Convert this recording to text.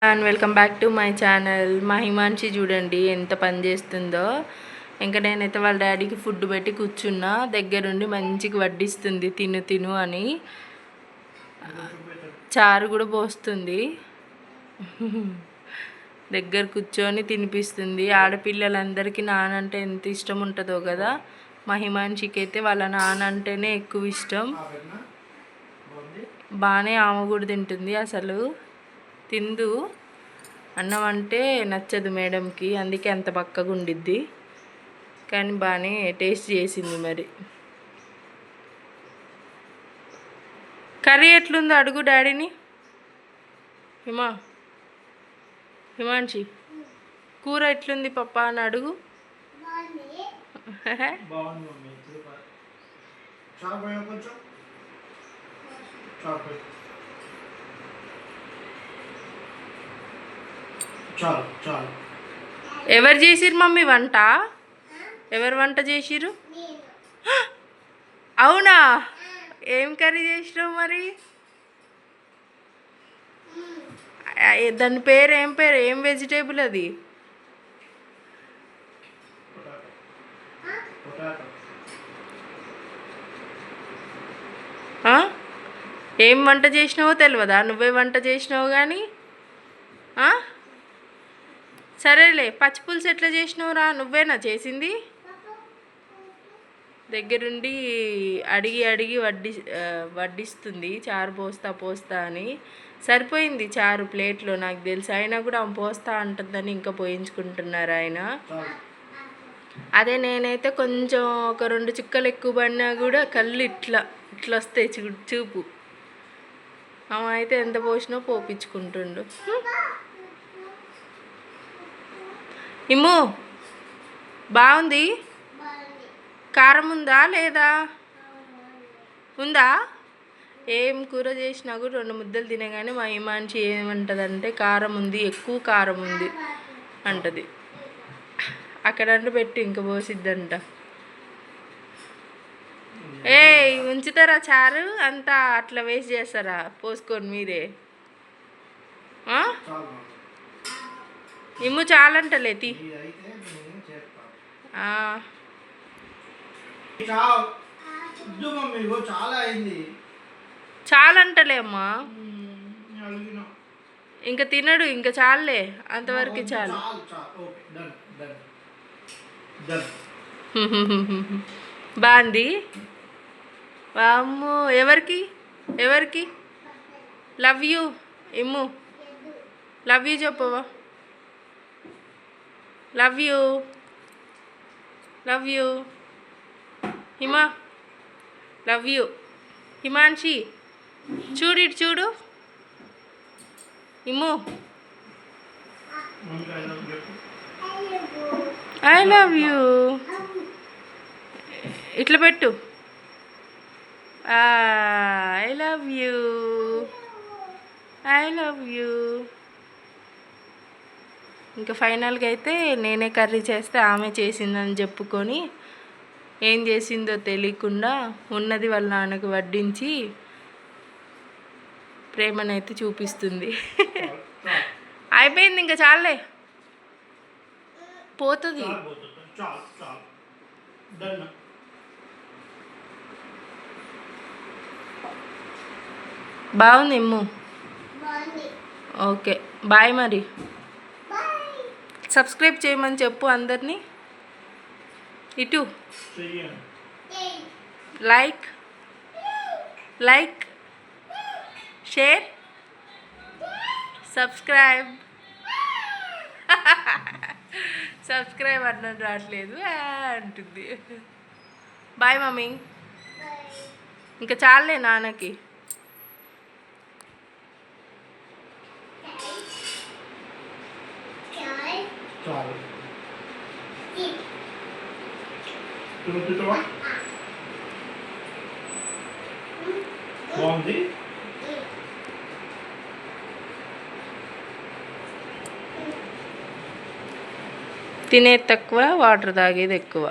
And welcome back to my channel. మా హిమాన్షి చూడండి ఎంత పని చేస్తుందో. ఇంకా నేనైతే వాళ్ళ డాడీకి ఫుడ్ పెట్టి కూర్చున్నా. దగ్గరుండి మంచిగా వడ్డిస్తుంది, తిను తిను అని. చారు కూడా పోస్తుంది, దగ్గర కూర్చొని తినిపిస్తుంది. ఆడపిల్లలందరికీ నాన్న అంటే ఎంత ఇష్టం ఉంటుందో కదా. మా హిమాన్షికి అయితే వాళ్ళ నాన్న అంటేనే ఎక్కువ ఇష్టం. బాగానే ఆమె కూడా తింటుంది. అసలు తిందు, అన్నం అంటే నచ్చదు మేడంకి, అందుకే అంత పక్కగా ఉండిద్ది. కానీ బాగానే టేస్ట్ చేసింది. మరి కర్రీ ఎట్లుందో అడుగు డాడీని. హిమాన్షి కూర ఎట్లుంది పప్పా అని అడుగు. ఎవరు చేసిరు మమ్మీ వంట? ఎవరు వంట చేసిరు? అవునా? ఏం కర్రీ చేసినావు మరి? దాని పేరు ఏం పేరు? ఏం వెజిటేబుల్ అది? ఏం వంట చేసినావో తెలియదా? నువ్వే వంట చేసినావు కానీ. సరేలే, పచ్చిపులుసు ఎట్లా చేసినావురా? నువ్వేనా చేసింది? దగ్గరుండి అడిగి అడిగి వడ్డిస్తుంది. చారు పోస్తా అని. సరిపోయింది చారు ప్లేట్లో నాకు తెలుసు. అయినా కూడా ఆమె పోస్తా అంటుందని ఇంకా పోయించుకుంటున్నారు ఆయన. అదే నేనైతే కొంచెం ఒక 2 చుక్కలు ఎక్కువ పడినా కూడా కళ్ళు ఇట్లా ఇట్లా వస్తాయి చూపు. ఆమె అయితే ఎంత పోసినా పోపించుకుంటుండు. ఇమ్ము బాగుంది. కారం ఉందా లేదా? ఉందా? ఏం కూర చేసినా కూడా 2 ముద్దలు తినగానే మా హిమాన్షి ఏమంటుందంటే కారం ఉంది, ఎక్కువ కారం ఉంది అంటది. అక్కడంటే పెట్టి ఇంక పోసిద్దంట. ఉంచుతారా చారు అంతా? అట్లా వేస్ట్ చేస్తారా పోసుకొని మీరే? ఇమ్ము చాలంటలే తీ. చాలంటలే అమ్మా. ఇంకా తినడు, ఇంకా చాలే, అంతవరకు చాలు. బాగుంది. అమ్మో, ఎవరికి ఎవరికి? Love you Immu. Love you చెప్పవా? Love you, love you Hima, love you. Himanshi చూడు, ఇటు చూడు. Immu, I love you. ఇట్లా పెట్టు. I love you, I love you. ఇంకా ఫైనల్గా అయితే నేనే కర్రీ చేస్తే ఆమె చేసిందని చెప్పుకొని ఏం చేసిందో తెలియకుండా ఉన్నది వాళ్ళ నాన్నకు వడ్డించి ప్రేమనైతే చూపిస్తుంది. అయిపోయింది, ఇంకా చాలే, పోతుంది. బాగుంది ఇమ్ము. Okay bye. మరి సబ్స్క్రైబ్ చేయమని చెప్పు అందరినీ. ఇటు లైక్ షేర్ సబ్స్క్రైబ్. సబ్స్క్రైబ్ అన్నట్టు రావట్లేదు అంటుంది. Bye mummy. ఇంకా చాలే నాన్నకి. బాగుంది. తినేది తక్కువ, వాటర్ తాగేది ఎక్కువ.